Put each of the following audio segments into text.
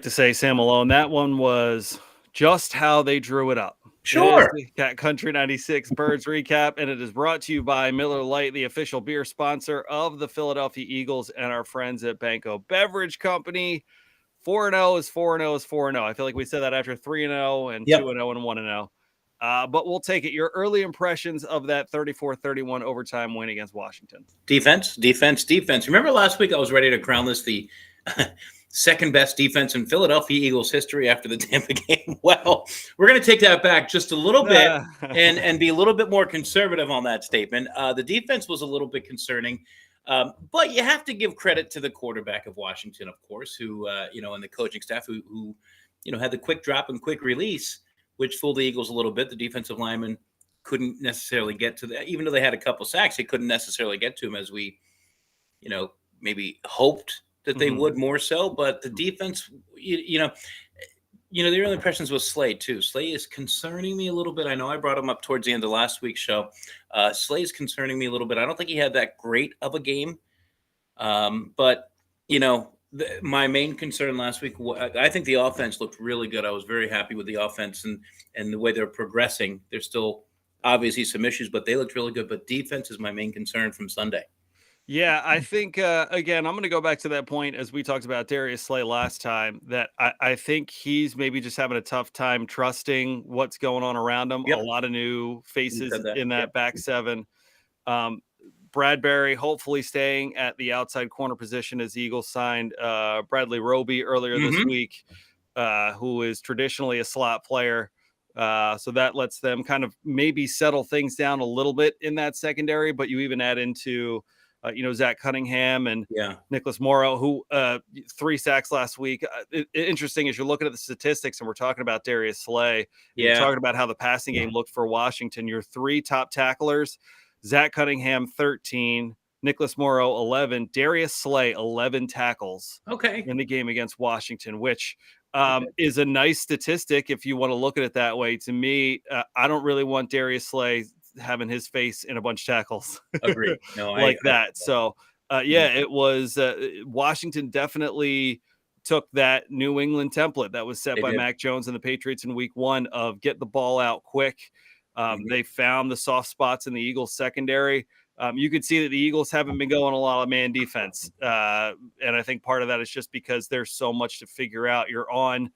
To say, Sam Malone, that one was just how they drew it up. It is Sure. the Cat Country 96 Birds recap, and it is brought to you by Miller Lite, the official beer sponsor of the Philadelphia Eagles and our friends at BANKO Beverage Company. 4-0 is 4-0 is 4-0. I feel like we said that after 3-0 and Yep. 2-0 and 1-0. But we'll take it. Your early impressions of that 34-31 overtime win against Washington. Defense. Remember last week I was ready to crown this the second best defense in Philadelphia Eagles history after the Tampa game. Well, we're going to take that back just a little bit and be a little bit more conservative on that statement. The defense was a little bit concerning, but you have to give credit to the quarterback of Washington, of course, who and the coaching staff who had the quick drop and quick release, which fooled the Eagles a little bit. The defensive lineman couldn't necessarily get to that, even though they had a couple sacks. They couldn't necessarily get to him as we, maybe hoped that they would more so. But the defense, the early impressions with Slay too. Slay is concerning me a little bit. I know I brought him up towards the end of last week's show. Slay is concerning me a little bit. I don't think he had that great of a game, but my main concern last week, I think the offense looked really good. I was very happy with the offense and the way they're progressing. There's still obviously some issues, but they looked really good. But defense is my main concern from Sunday. Yeah, I think, again, I'm going to go back to that point as we talked about Darius Slay last time, that I think he's maybe just having a tough time trusting what's going on around him. Yep. A lot of new faces in that Yep. back seven. Bradbury hopefully staying at the outside corner position as the Eagles signed Bradley Roby earlier this week, who is traditionally a slot player. So that lets them kind of maybe settle things down a little bit in that secondary, but you even add into Zach Cunningham and Nicholas Morrow, who 3 sacks last week. Interesting as you're looking at the statistics and we're talking about Darius Slay. You're talking about how the passing game looked for Washington. Your 3 top tacklers, Zach Cunningham, 13, Nicholas Morrow, 11, Darius Slay, 11 tackles in the game against Washington, which is a nice statistic if you want to look at it that way. To me, I don't really want Darius Slay having his face in a bunch of tackles. Agreed. No, like that. So, it was Washington definitely took that New England template that was set by Mac Jones and the Patriots in week 1 of get the ball out quick. They found the soft spots in the Eagles secondary. You could see that the Eagles haven't been going a lot of man defense. And I think part of that is just because there's so much to figure out. You're on,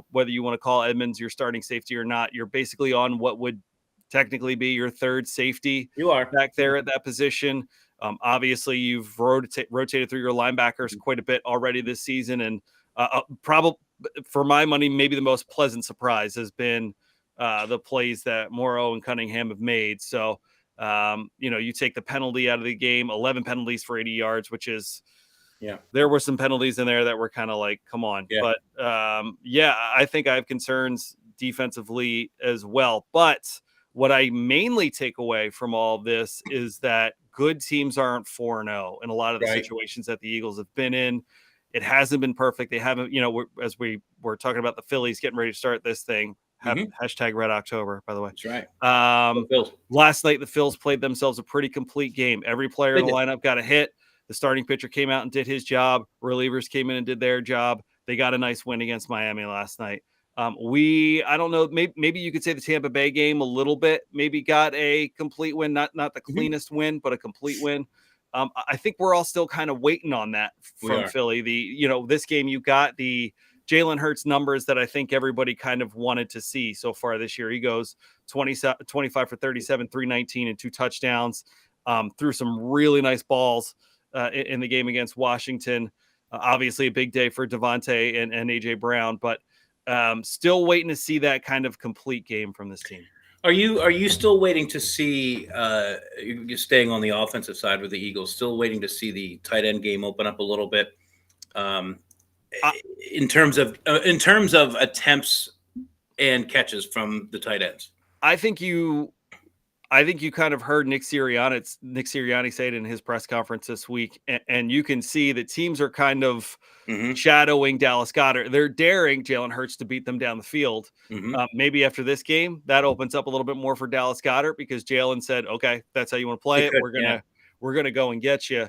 whether you want to call Edmonds your starting safety or not, you're basically on what would technically be your third safety. You are back there at that position. Obviously, you've rotated through your linebackers quite a bit already this season. And probably, for my money, maybe the most pleasant surprise has been the plays that Morrow and Cunningham have made. So, you take the penalty out of the game, 11 penalties for 80 yards, which is, there were some penalties in there that were kind of like, come on. Yeah. But, I think I have concerns defensively as well. But what I mainly take away from all of this is that good teams aren't 4-0 in a lot of the situations that the Eagles have been in. It hasn't been perfect. They haven't, as we were talking about the Phillies getting ready to start this thing, hashtag Red October, by the way. That's right. Last night, the Phils played themselves a pretty complete game. Every player in the lineup got a hit. The starting pitcher came out and did his job. Relievers came in and did their job. They got a nice win against Miami last night. I don't know, maybe you could say the Tampa Bay game a little bit, maybe got a complete win, not the cleanest win, but a complete win. I think we're all still kind of waiting on that from Philly. This game, you got the Jalen Hurts numbers that I think everybody kind of wanted to see so far this year. He goes 25 for 37, 319 and 2 touchdowns, threw some really nice balls in the game against Washington. Obviously a big day for Devontae and AJ Brown, but still waiting to see that kind of complete game from this team. Are you still waiting to see, staying on the offensive side with the Eagles, still waiting to see the tight end game open up a little bit in terms of attempts and catches from the tight ends? I think you kind of heard Nick Sirianni say it in his press conference this week, and you can see that teams are kind of shadowing Dallas Goedert. They're daring Jalen Hurts to beat them down the field. Maybe after this game, that opens up a little bit more for Dallas Goedert because Jalen said, "Okay, that's how you want to play it. We're gonna go and get you."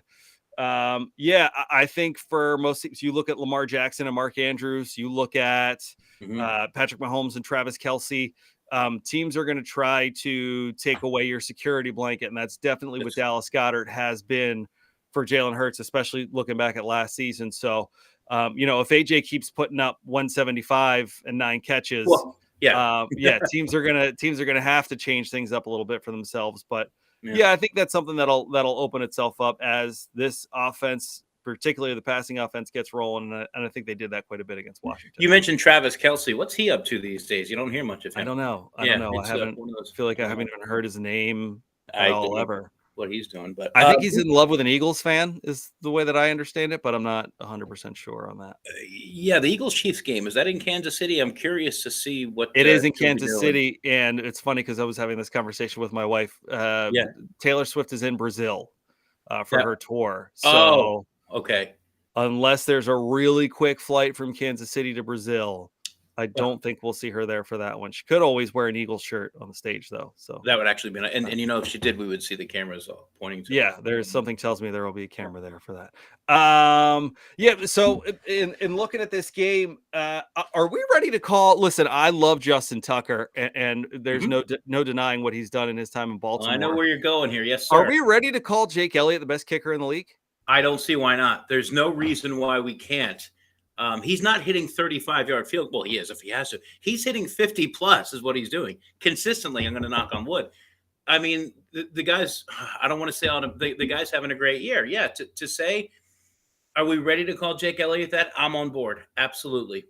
Yeah, I think for most teams, you look at Lamar Jackson and Mark Andrews, you look at Patrick Mahomes and Travis Kelce. Teams are going to try to take away your security blanket, and that's definitely what Dallas Goedert has been for Jalen Hurts, especially looking back at last season. So, if AJ keeps putting up 175 and 9 catches, well, teams are gonna have to change things up a little bit for themselves. But yeah, I think that's something that'll open itself up as this offense, particularly the passing offense, gets rolling. And I think they did that quite a bit against Washington. You mentioned Travis Kelce. What's he up to these days? You don't hear much of him. I don't know. I feel like I haven't even heard his name at all ever. What he's doing, but I think he's in love with an Eagles fan, is the way that I understand it, but I'm not 100% sure on that. Yeah, the Eagles-Chiefs game, is that in Kansas City? I'm curious to see what it is in Kansas City, and it's funny because I was having this conversation with my wife. Taylor Swift is in Brazil for her tour. So okay. Unless there's a really quick flight from Kansas City to Brazil, I don't think we'll see her there for that one. She could always wear an Eagles shirt on the stage, though. So that would actually be nice. And if she did, we would see the cameras pointing to her. There's something tells me there will be a camera there for that. So in looking at this game, are we ready to call? Listen, I love Justin Tucker, and there's no denying what he's done in his time in Baltimore. Well, I know where you're going here. Yes, sir. Are we ready to call Jake Elliott the best kicker in the league? I don't see why not. There's no reason why we can't. He's not hitting 35-yard field goal. He is if he has to. He's hitting 50 plus is what he's doing consistently. I'm going to knock on wood. I mean, the guys. I don't want to say the guys having a great year. Yeah, to say, are we ready to call Jake Elliott that? I'm on board. Absolutely.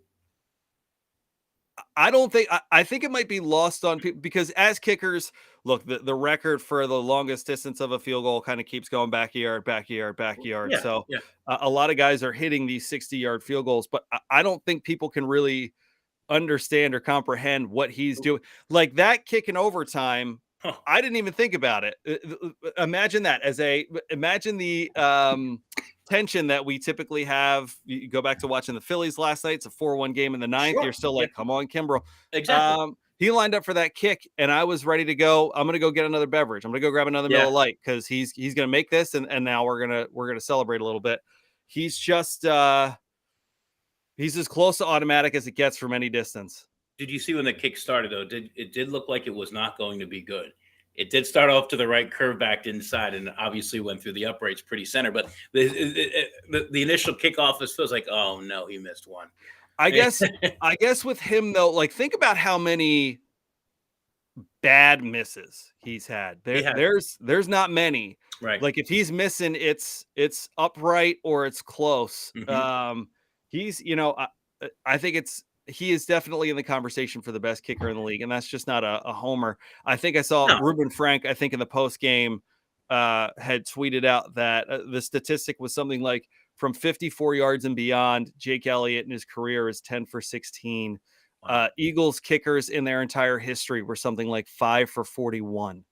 I don't think I think it might be lost on people because as kickers, look, the record for the longest distance of a field goal kind of keeps going backyard. Yeah, so a lot of guys are hitting these 60-yard field goals, but I don't think people can really understand or comprehend what he's doing. Like that kick in overtime, I didn't even think about it. Imagine that imagine the tension that we typically have. You go back to watching the Phillies last night. It's a 4-1 game in the ninth. You're still like, come on, Kimbrel. Exactly. He lined up for that kick, and I was ready to go. I'm going to go get another beverage. I'm going to go grab another Miller Lite because he's going to make this, and now we're gonna celebrate a little bit. He's just he's as close to automatic as it gets from any distance. Did you see when the kick started though? It did look like it was not going to be good. It did start off to the right, curve back inside, and obviously went through the uprights pretty center. But the initial kickoff feels like, oh no, he missed one. I guess with him though, like think about how many bad misses he's had. There's not many. Right. Like if he's missing, it's upright or it's close. He's I think he is definitely in the conversation for the best kicker in the league, and that's just not a homer. I think I saw Ruben Frank, I think in the post game, had tweeted out that the statistic was something like from 54 yards and beyond, Jake Elliott in his career is 10 for 16. Eagles kickers in their entire history were something like 5 for 41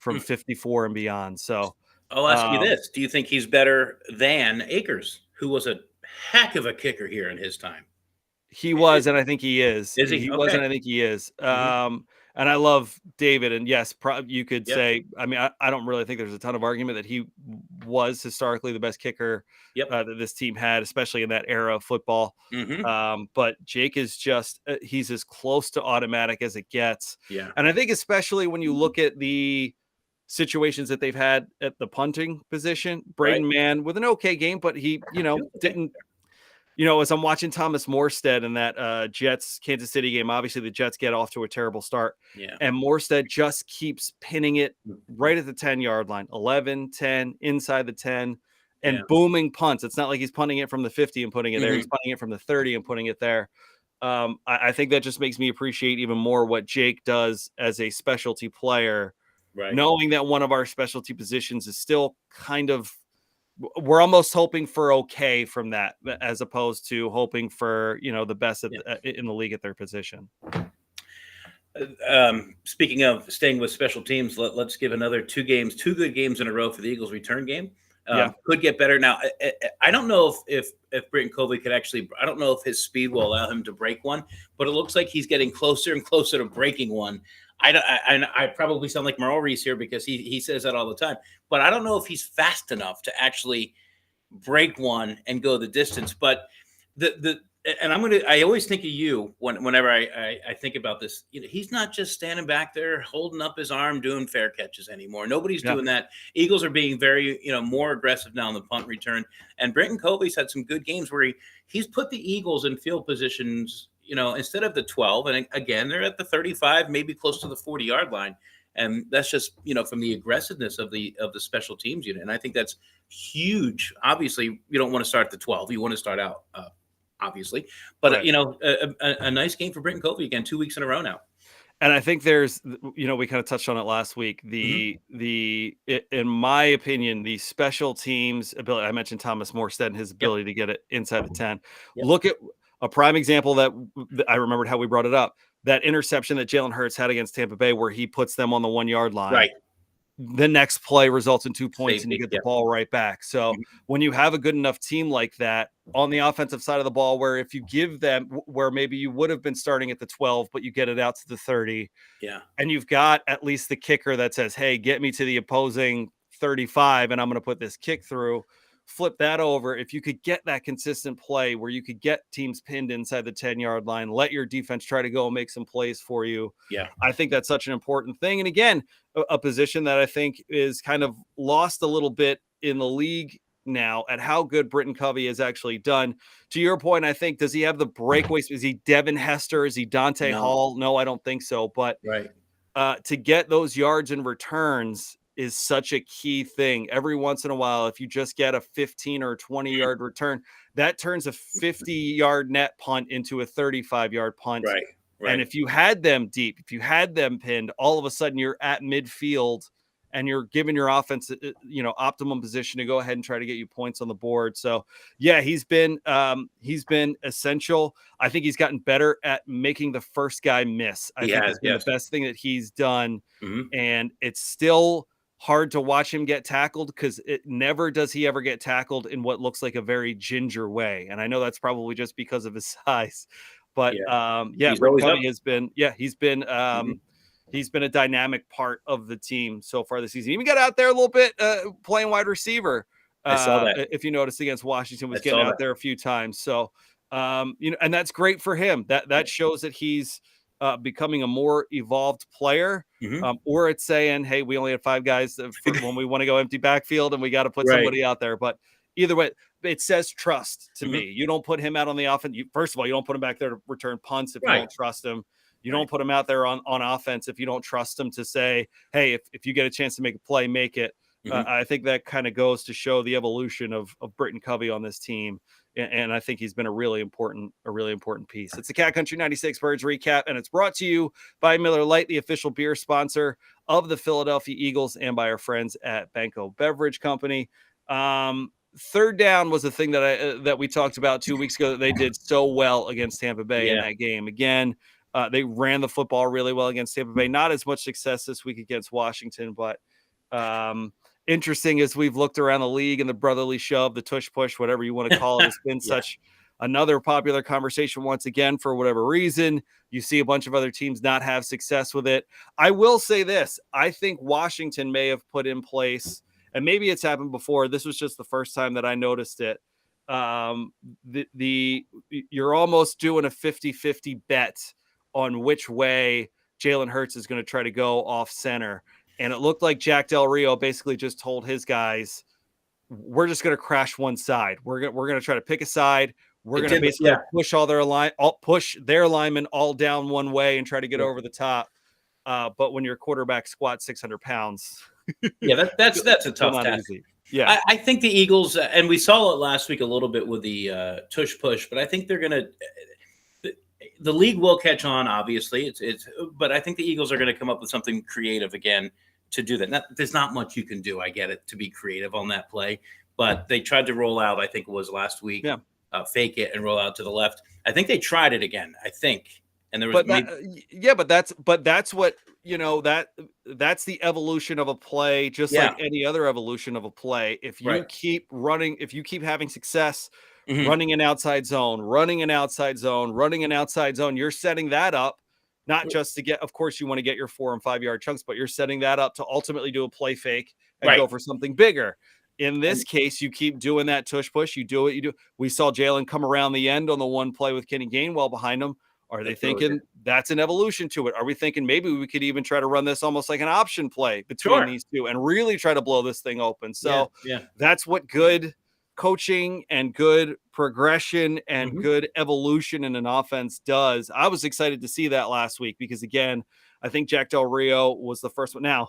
from 54 and beyond. So I'll ask you this: do you think he's better than Akers, who was a heck of a kicker here in his time? He was, and I think he is. Is he? He was, and I think he is. And I love David. And yes, you could say, I mean, I don't really think there's a ton of argument that he was historically the best kicker that this team had, especially in that era of football. But Jake is just, he's as close to automatic as it gets. Yeah. And I think especially when you look at the situations that they've had at the punting position, Braden Mann with an okay game, but he, didn't. As I'm watching Thomas Morstead in that Jets Kansas City game, obviously the Jets get off to a terrible start. Yeah. And Morstead just keeps pinning it right at the 10-yard line, 11, 10, inside the 10, and booming punts. It's not like he's punting it from the 50 and putting it there. He's punting it from the 30 and putting it there. I think that just makes me appreciate even more what Jake does as a specialty player, knowing that one of our specialty positions is still kind of, we're almost hoping for okay from that, as opposed to hoping for, the best in the league at their position. Speaking of staying with special teams, let's give another two good games in a row for the Eagles return game. Could get better. Now, I don't know if Britton Coley could actually, I don't know if his speed will allow him to break one, but it looks like he's getting closer and closer to breaking one. I probably sound like Maurice here because he says that all the time, but I don't know if he's fast enough to actually break one and go the distance. But I always think of you whenever I think about this. He's not just standing back there holding up his arm doing fair catches anymore. Nobody's Yeah. doing that. Eagles are being very more aggressive now in the punt return. And Britton Covey's had some good games where he's put the Eagles in field positions. Instead of the 12, and again they're at the 35, maybe close to the 40-yard line. And that's just from the aggressiveness of the special teams unit, and I think that's huge. Obviously, you don't want to start at the 12; you want to start out, obviously. But Right. a nice game for Britton Covey again, 2 weeks in a row now. And I think there's, we kind of touched on it last week. In my opinion, the special teams ability. I mentioned Thomas Morstead and his Yep. ability to get it inside the 10. Yep. Look at a prime example that I remembered how we brought it up. That interception that Jalen Hurts had against Tampa Bay, where he puts them on the 1-yard line. Right. The next play results in 2 points, Safety, and you get the yep. ball right back. So when you have a good enough team like that on the offensive side of the ball, where if you give them, where maybe you would have been starting at the 12, but you get it out to the 30, and you've got at least the kicker that says, hey, get me to the opposing 35, and I'm going to put this kick through. Flip that over. If you could get that consistent play where you could get teams pinned inside the 10-yard line, let your defense try to go and make some plays for you. Yeah. I think that's such an important thing. And again, a position that I think is kind of lost a little bit in the league now at how good Britton Covey has actually done. To your point, I think, does he have the breakaways? Is he Devin Hester? Is he Dante Hall? No, I don't think so. But to get those yards and returns is such a key thing. Every once in a while, if you just get a 15 or 20-yard return, that turns a 50-yard net punt into a 35-yard punt. Right. And if you had them deep, if you had them pinned, all of a sudden you're at midfield and you're giving your offense, optimum position to go ahead and try to get you points on the board. So yeah, he's been essential. I think he's gotten better at making the first guy miss. I think it's been the best thing that he's done. And it's still hard to watch him get tackled because it never does he ever get tackled in what looks like a very ginger way. And I know that's probably just because of his size. But Britton Covey has been, he's been a dynamic part of the team so far this season. He even got out there a little bit playing wide receiver. I saw that. If you noticed against Washington, was getting out there a few times. So and that's great for him. That shows that he's becoming a more evolved player. Or it's saying, hey, we only had 5 guys when we want to go empty backfield and we got to put somebody out there. But either way, it says trust to me. You don't put him out on the offense. First of all, you don't put him back there to return punts if you don't trust him. You don't put him out there on offense if you don't trust him to say, hey, if you get a chance to make a play, make it. I think that kind of goes to show the evolution of Britton Covey on this team. And I think he's been a really important piece. It's the Cat Country 96 Birds recap, and it's brought to you by Miller Lite, the official beer sponsor of the Philadelphia Eagles, and by our friends at BANKO Beverage Company. Third down was the thing that we talked about 2 weeks ago that they did so well against Tampa Bay in that game. Again, they ran the football really well against Tampa Bay. Not as much success this week against Washington, but interesting as we've looked around the league and the brotherly shove, the tush push, whatever you want to call it, has been such another popular conversation once again. For whatever reason, you see a bunch of other teams not have success with it. I will say this. I think Washington may have put in place, and maybe it's happened before, this was just the first time that I noticed it. You're almost doing a 50-50 bet on which way Jalen Hurts is going to try to go off center. And it looked like Jack Del Rio basically just told his guys, we're just going to crash one side. We're going to try to pick a side. We're going to basically push their linemen all down one way and try to get over the top. But when your quarterback squats 600 pounds, that's a tough task. Easy. Yeah, I think the Eagles, and we saw it last week a little bit with the tush push, but I think they're going to. The league will catch on, obviously. But I think the Eagles are going to come up with something creative again to do that. There's not much you can do. I get it, to be creative on that play, but they tried to roll out. I think it was last week. Fake it and roll out to the left. I think they tried it again. I think, and there was. But that's what that's the evolution of a play, just like any other evolution of a play. If you keep running, if you keep having success. Running an outside zone, you're setting that up not just to get, of course, you want to get your 4 and 5 yard chunks, but you're setting that up to ultimately do a play fake and go for something bigger. In this case, you keep doing that tush push. You do what you do. We saw Jalen come around the end on the one play with Kenny Gainwell behind him. Are they thinking that's an evolution to it? Are we thinking maybe we could even try to run this almost like an option play between these two and really try to blow this thing open? So that's what good coaching and good progression and good evolution in an offense does. I was excited to see that last week because, again, I think Jack Del Rio was the first one. Now,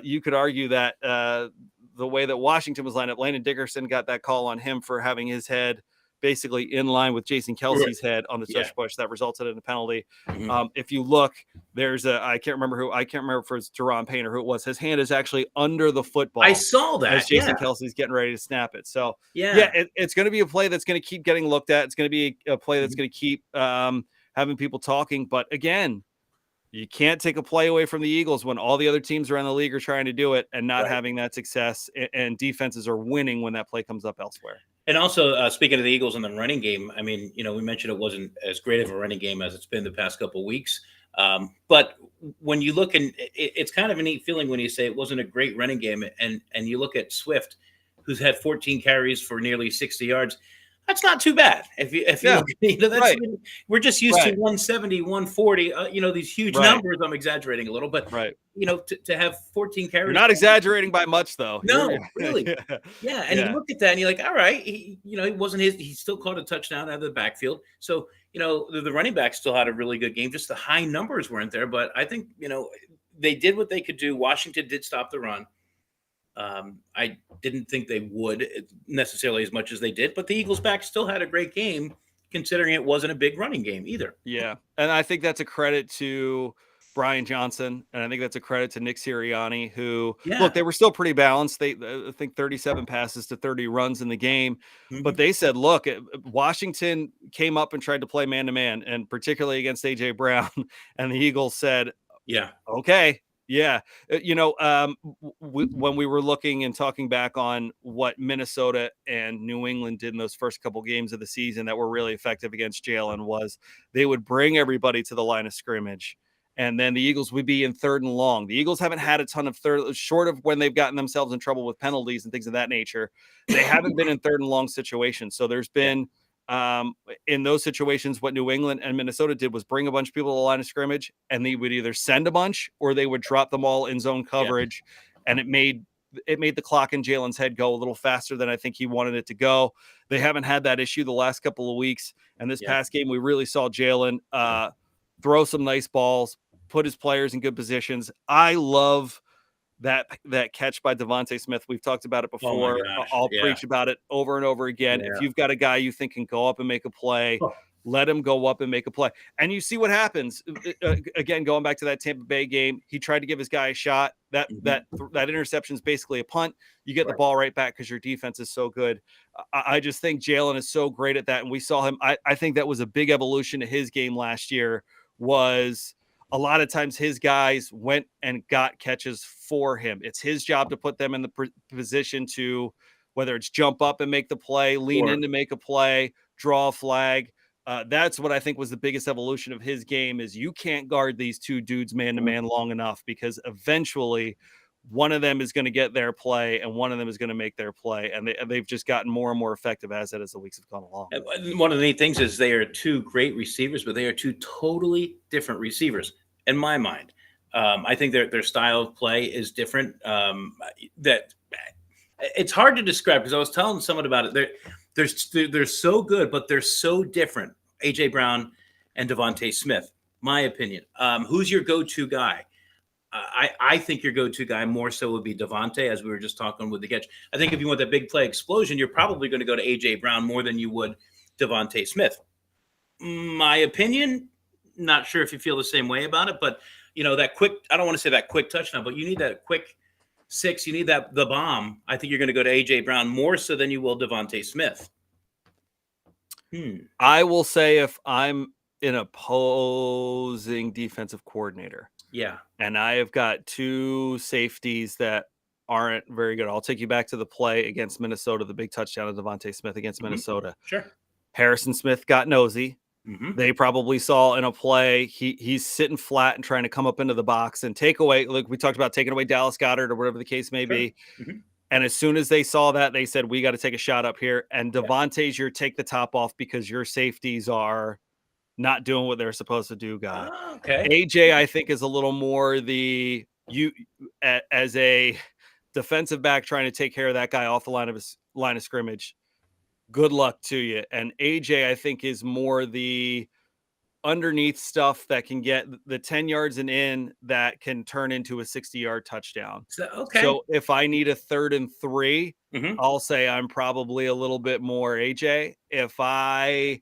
you could argue that the way that Washington was lined up, Landon Dickerson got that call on him for having his head basically in line with Jason Kelsey's head on the tush push that resulted in a penalty. If you look, there's I can't remember if it's Teron Payne or who it was. His hand is actually under the football. I saw that as Jason Kelsey's getting ready to snap it. So it's going to be a play that's going to keep getting looked at. It's going to be a play that's going to keep having people talking. But again, you can't take a play away from the Eagles when all the other teams around the league are trying to do it and not having that success, and defenses are winning when that play comes up elsewhere. And also, speaking of the Eagles and the running game, I mean, we mentioned it wasn't as great of a running game as it's been the past couple of weeks. But when you look, and it's kind of a neat feeling when you say it wasn't a great running game, and you look at Swift, who's had 14 carries for nearly 60 yards. That's not too bad. If you look, that's we're just used to 170, 140. These huge numbers. I'm exaggerating a little, but to have 14 carries. You're not exaggerating by much, though. No, really. And you look at that and you're like, all right, he wasn't he still caught a touchdown out of the backfield. So the running back still had a really good game. Just the high numbers weren't there, but I think they did what they could do. Washington did stop the run. I didn't think they would necessarily as much as they did, but the Eagles back still had a great game considering it wasn't a big running game either. Yeah. And I think that's a credit to Brian Johnson. And I think that's a credit to Nick Sirianni, who look, they were still pretty balanced. They, I think 37 passes to 30 runs in the game, but they said, look, Washington came up and tried to play man to man, and particularly against AJ Brown. And the Eagles said, okay. Yeah. When we were looking and talking back on what Minnesota and New England did in those first couple games of the season that were really effective against Jalen, was they would bring everybody to the line of scrimmage, and then the Eagles would be in 3rd and long. The Eagles haven't had a ton of third, short of when they've gotten themselves in trouble with penalties and things of that nature. They haven't been in 3rd and long situations. So there's been in those situations, what New England and Minnesota did was bring a bunch of people to the line of scrimmage, and they would either send a bunch or they would drop them all in zone coverage. And it made the clock in Jalen's head go a little faster than I think he wanted it to go. They haven't had that issue the last couple of weeks. And this past game, we really saw Jalen throw some nice balls, put his players in good positions. I love that catch by Devontae Smith. We've talked about it before. I'll preach about it over and over again. If you've got a guy you think can go up and make a play, let him go up and make a play. And you see what happens. Again, going back to that Tampa Bay game, he tried to give his guy a shot. That interception is basically a punt. You get the ball right back because your defense is so good. I just think Jalen is so great at that. And we saw him. I think that was a big evolution to his game last year, was a lot of times his guys went and got catches for him. It's his job to put them in the position to, whether it's jump up and make the play, lean in to make a play, draw a flag. That's what I think was the biggest evolution of his game, is you can't guard these two dudes man to man long enough, because eventually one of them is going to get their play and one of them is going to make their play. And they've just gotten more and more effective as the weeks have gone along. And one of the neat things is they are two great receivers, but they are two totally different receivers in my mind. I think their style of play is different. That it's hard to describe, because I was telling someone about it. They're so good, but they're so different. AJ Brown and Devontae Smith, my opinion. Who's your go-to guy? I think your go-to guy more so would be Devontae, as we were just talking with the catch. I think if you want that big play explosion, you're probably going to go to AJ Brown more than you would Devontae Smith. My opinion, not sure if you feel the same way about it, but that quick, I don't want to say that quick touchdown, but you need that quick six. You need the bomb. I think you're going to go to AJ Brown more so than you will Devontae Smith. I will say, if I'm an opposing defensive coordinator, and I have got two safeties that aren't very good, I'll take you back to the play against Minnesota, the big touchdown of Devontae Smith against Minnesota. Sure. Harrison Smith got nosy. They probably saw in a play he's sitting flat and trying to come up into the box and take away, like we talked about, taking away Dallas Goedert or whatever the case may be. And as soon as they saw that, they said, we got to take a shot up here. And Devontae's your take the top off because your safeties are not doing what they're supposed to do guy. Oh, okay. AJ, I think, is a little more the as a defensive back trying to take care of that guy off the line of scrimmage. Good luck to you. And AJ, I think, is more the underneath stuff that can get the 10 yards and in that can turn into a 60-yard touchdown. Okay. So if I need a 3rd and 3, Mm-hmm. I'll say I'm probably a little bit more AJ. If I'm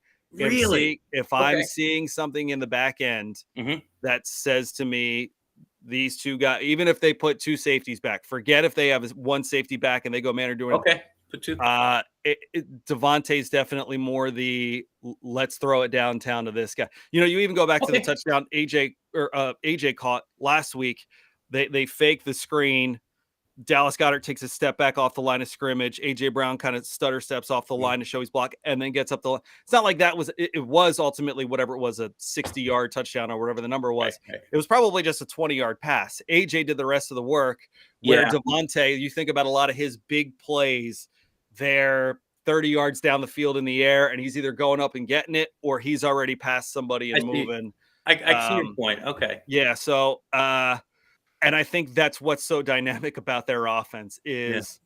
seeing something in the back end that says to me, these two guys, even if they put 2 safeties back, forget if they have 1 safety back and they go man or doing put 2. Devontae's definitely more the let's throw it downtown to this guy. You even go back to the touchdown AJ caught last week. They fake the screen. Dallas Goedert takes a step back off the line of scrimmage. AJ Brown kind of stutter steps off the line to show he's blocked and then gets up the line. It's not like that was it was ultimately whatever it was, a 60-yard touchdown or whatever the number was. Right. It was probably just a 20-yard pass. AJ did the rest of the work where Devontae, you think about a lot of his big plays, they're 30 yards down the field in the air and he's either going up and getting it or he's already past somebody and moving. I see your point. Okay. Yeah. So, and I think that's what's so dynamic about their offense is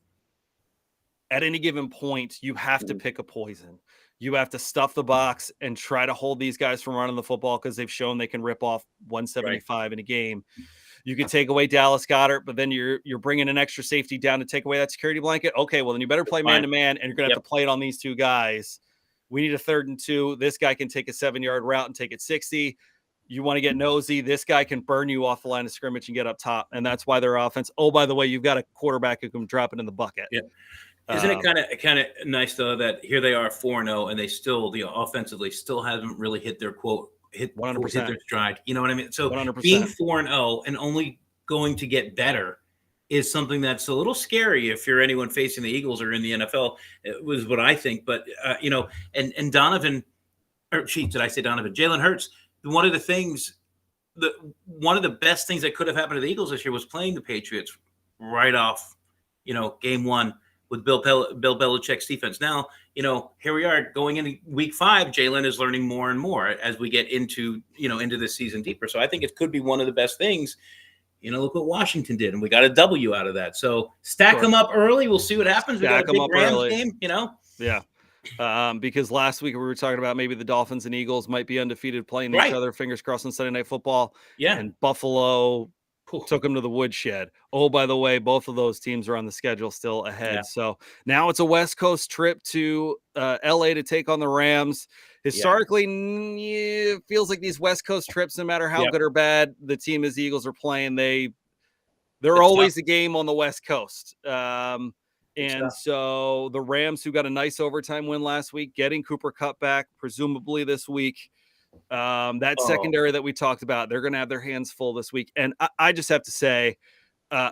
at any given point, you have to pick a poison. You have to stuff the box and try to hold these guys from running the football because they've shown they can rip off 175 in a game. You could take away Dallas Goedert, but then you're bringing an extra safety down to take away that security blanket. Okay, well, then you better play man-to-man, and you're going to have to play it on these 2 guys. We need a 3rd and 2. This guy can take a 7-yard route and take it 60. You want to get nosy. This guy can burn you off the line of scrimmage and get up top, and that's why their offense. Oh, by the way, you've got a quarterback who can drop it in the bucket. Yeah. Isn't it kind of nice though that here they are 4-0 and they still offensively still haven't really hit their hit 100% hit their stride. You know what I mean? So 100%. Being 4-0 and only going to get better is something that's a little scary if you're anyone facing the Eagles or in the NFL. It was what I think, but and Donovan, or did I say Donovan? Jalen Hurts. One of the best things that could have happened to the Eagles this year was playing the Patriots right off, game 1 with Bill Belichick's defense. Now, here we are going into week 5. Jalen is learning more and more as we get into this season deeper. So I think it could be one of the best things. Look what Washington did, and we got a W out of that. So stack them up early. We'll see what happens. We got a big Rams game, Yeah. Because last week we were talking about maybe the Dolphins and Eagles might be undefeated playing each other, fingers crossed, on Sunday Night Football. Yeah. And Buffalo took them to the woodshed. Oh, by the way, both of those teams are on the schedule still ahead. Yeah. So now it's a West Coast trip to LA to take on the Rams. Historically, it feels like these West Coast trips, no matter how good or bad the team is, the Eagles are playing, they're always a game on the West Coast. And so the Rams, who got a nice overtime win last week, getting Cooper Kupp back, presumably this week. Secondary that we talked about, they're going to have their hands full this week. And I just have to say,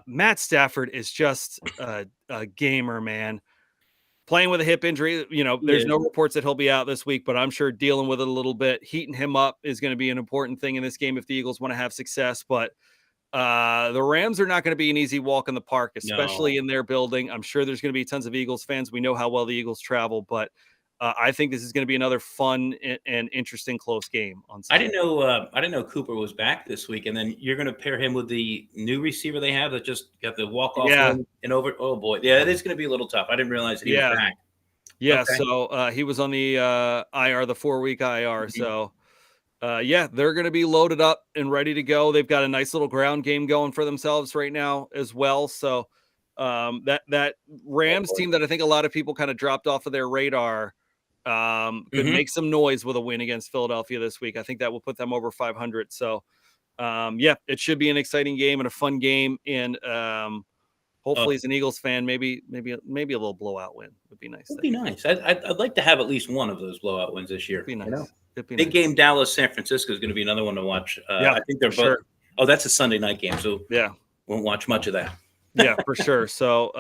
Matt Stafford is just a gamer, man. Playing with a hip injury, there's no reports that he'll be out this week, but I'm sure dealing with it a little bit. Heating him up is going to be an important thing in this game if the Eagles want to have success. But the Rams are not going to be an easy walk in the park, especially in their building. I'm sure there's going to be tons of Eagles fans. We know how well the Eagles travel, but I think this is going to be another fun and interesting close game on Sunday. I didn't know Cooper was back this week, and then you're going to pair him with the new receiver they have that just got the walk-off and over. Oh boy, it is going to be a little tough. I didn't realize that he was back. Yeah, okay. So he was on the IR, the 4-week IR. Mm-hmm. So they're going to be loaded up and ready to go. They've got a nice little ground game going for themselves right now as well. So that Rams team that I think a lot of people kind of dropped off of their radar could make some noise with a win against Philadelphia this week. I think that will put them over 500. So it should be an exciting game and a fun game. And hopefully as an Eagles fan, maybe a little blowout win would be nice. It'd be nice. I'd like to have at least one of those blowout wins this year. It'd be nice. Big game, Dallas, San Francisco is going to be another one to watch. I think they're both. Oh, that's a Sunday night game, so won't watch much of that. Yeah, for sure. So,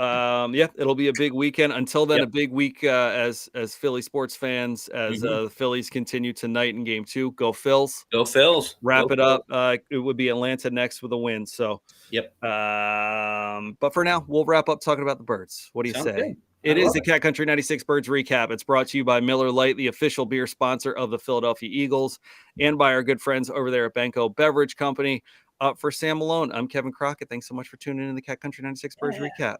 yeah, it'll be a big weekend. Until then, Yep. a big week as Philly sports fans as the Phillies continue tonight in Game 2. Go Phils! Go Phils! Wrap Go it Phils! up. It would be Atlanta next with a win. So, Yep. but for now, we'll wrap up talking about the Birds. What do you Sounds say? good. I It is love the it. Cat Country 96 Birds recap. It's brought to you by Miller Lite, the official beer sponsor of the Philadelphia Eagles, and by our good friends over there at Banko Beverage Company. For Sam Malone, I'm Kevin Crockett. Thanks so much for tuning in to the Cat Country 96 Birds recap.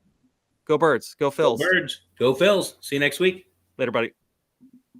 Go Birds. Go Go Phils. Birds! Go Phils! See you next week. Later, buddy.